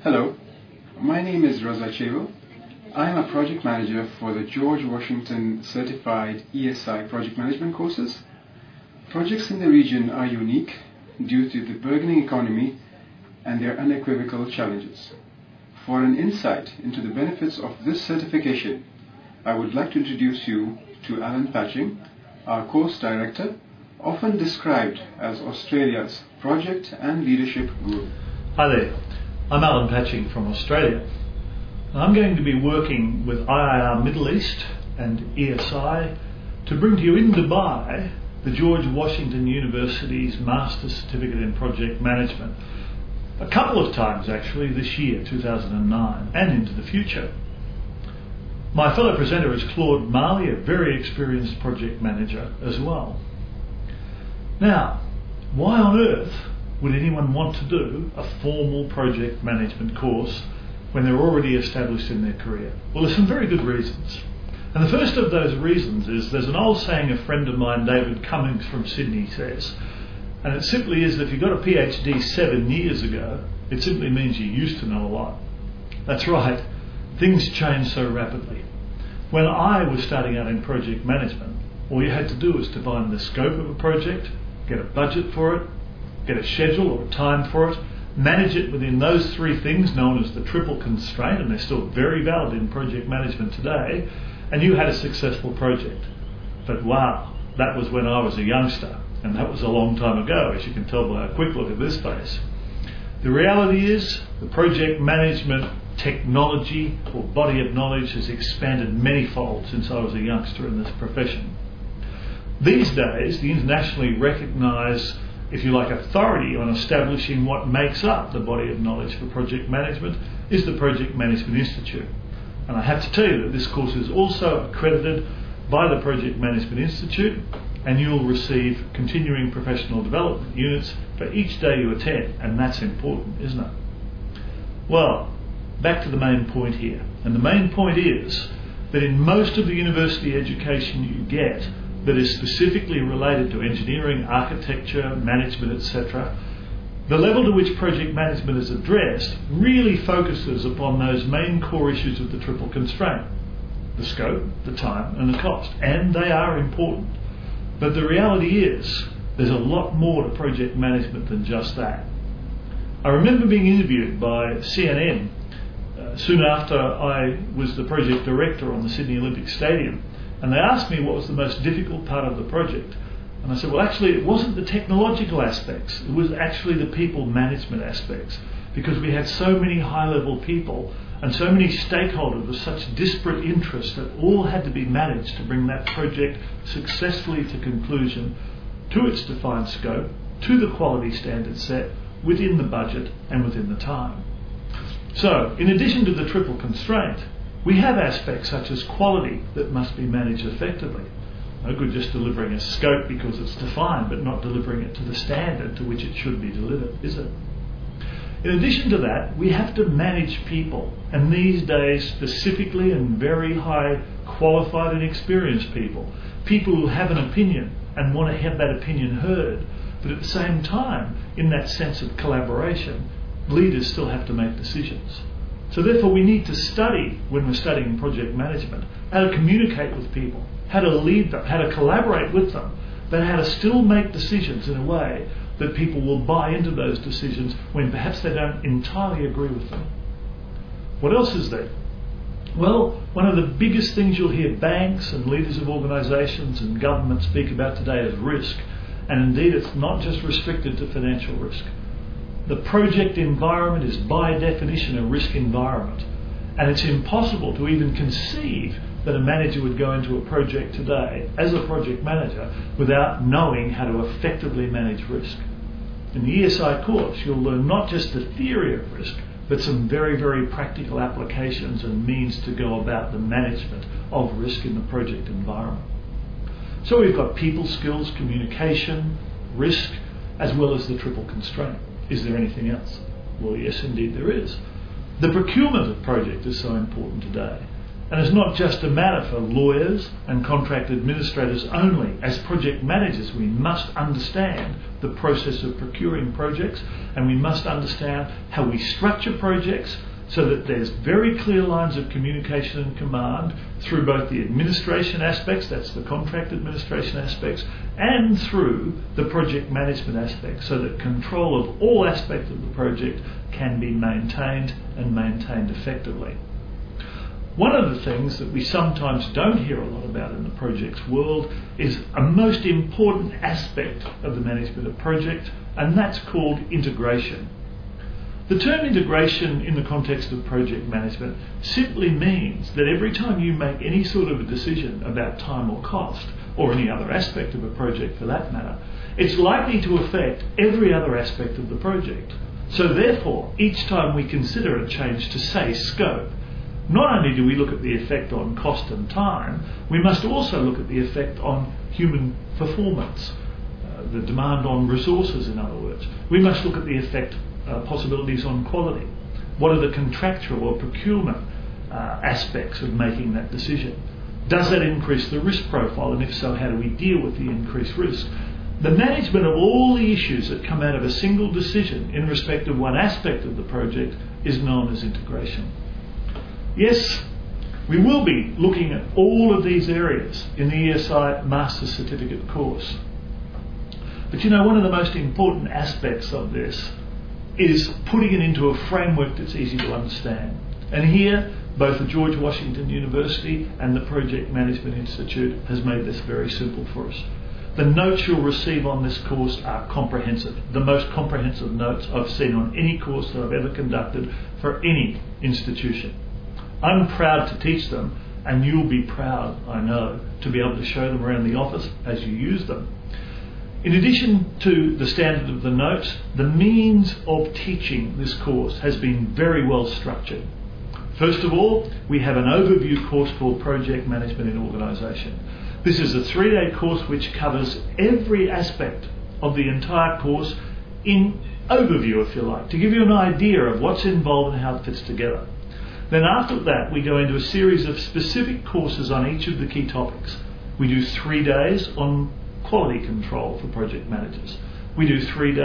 Hello, my name is Raza Chevo. I am a project manager for the George Washington Certified ESI Project Management courses. Projects in the region are unique due to the burgeoning economy and their unequivocal challenges. For an insight into the benefits of this certification, I would like to introduce you to Alan Patching, our course director, often described as Australia's project and leadership guru. Hi there, I'm Alan Patching from Australia. I'm going to be working with IIR Middle East and ESI to bring to you in Dubai the George Washington University's Master's Certificate in Project Management. A couple of times actually this year, 2009, and into the future. My fellow presenter is Claude Marley, a very experienced project manager as well. Now, why on earth would anyone want to do a formal project management course when they're already established in their career? Well, there's some very good reasons. And the first of those reasons is there's an old saying a friend of mine, David Cummings from Sydney, says, and it simply is that if you got a PhD 7 years ago, it simply means you used to know a lot. That's right, things change so rapidly. When I was starting out in project management, all you had to do was define the scope of a project, get a budget for it, get a schedule or a time for it, manage it within those three things known as the triple constraint, and they're still very valid in project management today, and you had a successful project. But wow, that was when I was a youngster, and that was a long time ago, as you can tell by a quick look at this space. The reality is the project management technology or body of knowledge has expanded many-fold since I was a youngster in this profession. These days, the internationally recognised, if you like, authority on establishing what makes up the body of knowledge for project management is the Project Management Institute. And I have to tell you that this course is also accredited by the Project Management Institute, and you'll receive continuing professional development units for each day you attend, and that's important, isn't it? Well, back to the main point here. And the main point is that in most of the university education you get that is specifically related to engineering, architecture, management, etc., the level to which project management is addressed really focuses upon those main core issues of the triple constraint: the scope, the time and the cost. And they are important. But the reality is there's a lot more to project management than just that. I remember being interviewed by CNN soon after I was the project director on the Sydney Olympic Stadium, and they asked me what was the most difficult part of the project. And I said, well, actually it wasn't the technological aspects, it was actually the people management aspects, because we had so many high-level people and so many stakeholders with such disparate interests that all had to be managed to bring that project successfully to conclusion, to its defined scope, to the quality standards set, within the budget and within the time. So, in addition to the triple constraint, we have aspects such as quality that must be managed effectively. No good just delivering a scope because it's defined, but not delivering it to the standard to which it should be delivered, is it? In addition to that, we have to manage people, and these days specifically and very high qualified and experienced people who have an opinion and want to have that opinion heard, but at the same time, in that sense of collaboration, leaders still have to make decisions. So therefore we need to study, when we're studying project management, how to communicate with people, how to lead them, how to collaborate with them, but how to still make decisions in a way that people will buy into those decisions when perhaps they don't entirely agree with them. What else is there? Well, one of the biggest things you'll hear banks and leaders of organisations and governments speak about today is risk. And indeed it's not just restricted to financial risk. The project environment is by definition a risk environment, and it's impossible to even conceive that a manager would go into a project today as a project manager without knowing how to effectively manage risk. In the ESI course you'll learn not just the theory of risk, but some very, very practical applications and means to go about the management of risk in the project environment. So we've got people skills, communication, risk, as well as the triple constraint. Is there anything else? Well, yes, indeed there is. The procurement of project is so important today. And it's not just a matter for lawyers and contract administrators only. As project managers, we must understand the process of procuring projects, and we must understand how we structure projects so that there's very clear lines of communication and command through both the administration aspects, that's the contract administration aspects, and through the project management aspects, so that control of all aspects of the project can be maintained and maintained effectively. One of the things that we sometimes don't hear a lot about in the projects world is a most important aspect of the management of project, and that's called integration. The term integration in the context of project management simply means that every time you make any sort of a decision about time or cost, or any other aspect of a project for that matter, it's likely to affect every other aspect of the project. So therefore, each time we consider a change to, say, scope, not only do we look at the effect on cost and time, we must also look at the effect on human performance, the demand on resources, in other words. We must look at the effect, possibilities on quality. What are the contractual or procurement aspects of making that decision? Does that increase the risk profile, and if so, how do we deal with the increased risk? The management of all the issues that come out of a single decision in respect of one aspect of the project is known as integration. Yes, we will be looking at all of these areas in the ESI Master Certificate course. But you know, one of the most important aspects of this is putting it into a framework that's easy to understand. And here, both the George Washington University and the Project Management Institute has made this very simple for us. The notes you'll receive on this course are comprehensive, the most comprehensive notes I've seen on any course that I've ever conducted for any institution. I'm proud to teach them, and you'll be proud, I know, to be able to show them around the office as you use them. In addition to the standard of the notes, the means of teaching this course has been very well structured. First of all, we have an overview course called Project Management in Organisation. This is a 3-day course which covers every aspect of the entire course in overview, if you like, to give you an idea of what's involved and how it fits together. Then after that, we go into a series of specific courses on each of the key topics. We do 3 days on quality control for project managers. We do 5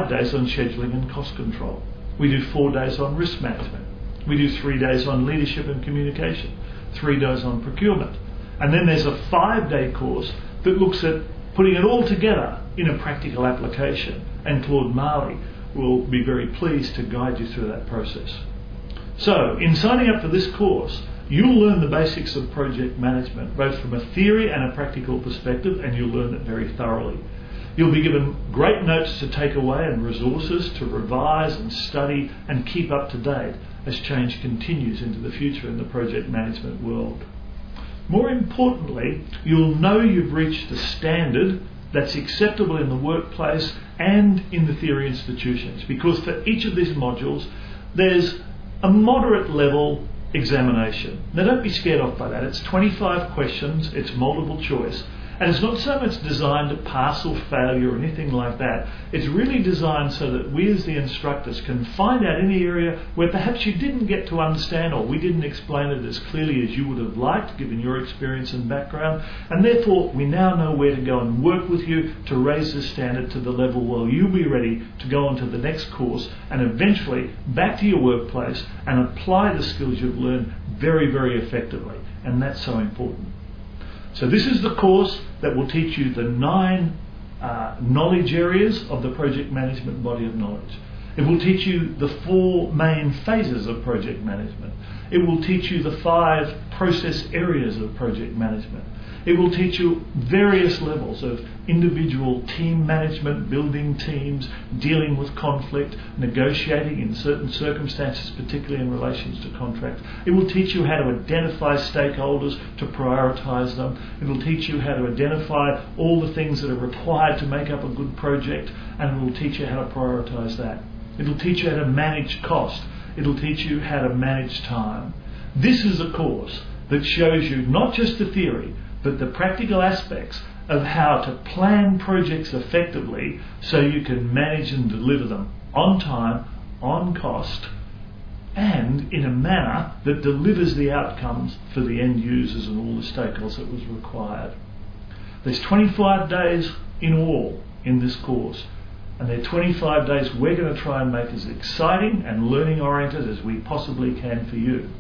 days on scheduling and cost control. We do 4 days on risk management. We do 3 days on leadership and communication, 3 days on procurement. And then there's a 5-day course that looks at putting it all together in a practical application. And Claude Marley will be very pleased to guide you through that process. So, in signing up for this course, you'll learn the basics of project management, both from a theory and a practical perspective, and you'll learn it very thoroughly. You'll be given great notes to take away and resources to revise and study and keep up to date as change continues into the future in the project management world. More importantly, you'll know you've reached the standard that's acceptable in the workplace and in the theory institutions, because for each of these modules there's a moderate level examination. Now don't be scared off by that. It's 25 questions, it's multiple choice, and it's not so much designed to pass or fail you or anything like that. It's really designed so that we as the instructors can find out any area where perhaps you didn't get to understand, or we didn't explain it as clearly as you would have liked given your experience and background, and therefore we now know where to go and work with you to raise the standard to the level where you'll be ready to go on to the next course and eventually back to your workplace and apply the skills you've learned very, very effectively. And that's so important. So this is the course that will teach you the 9 knowledge areas of the project management body of knowledge. It will teach you the 4 main phases of project management. It will teach you the 5 process areas of project management. It will teach you various levels of individual team management, building teams, dealing with conflict, negotiating in certain circumstances, particularly in relation to contracts. It will teach you how to identify stakeholders, to prioritise them. It will teach you how to identify all the things that are required to make up a good project, and it will teach you how to prioritise that. It will teach you how to manage cost. It will teach you how to manage time. This is a course that shows you not just the theory, but the practical aspects of how to plan projects effectively so you can manage and deliver them on time, on cost, and in a manner that delivers the outcomes for the end users and all the stakeholders that was required. There's 25 days in all in this course, and they're 25 days we're going to try and make as exciting and learning oriented as we possibly can for you.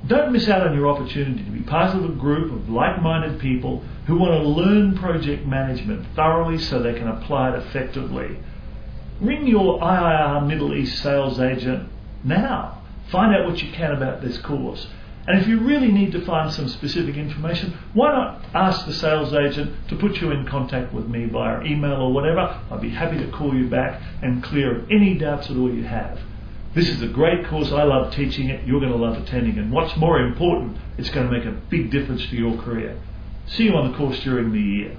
Don't miss out on your opportunity to be part of a group of like-minded people who want to learn project management thoroughly so they can apply it effectively. Ring your IIR Middle East sales agent now. Find out what you can about this course. And if you really need to find some specific information, why not ask the sales agent to put you in contact with me via email or whatever. I'd be happy to call you back and clear up any doubts at all you have. This is a great course. I love teaching it. You're going to love attending. And what's more important, it's going to make a big difference to your career. See you on the course during the year.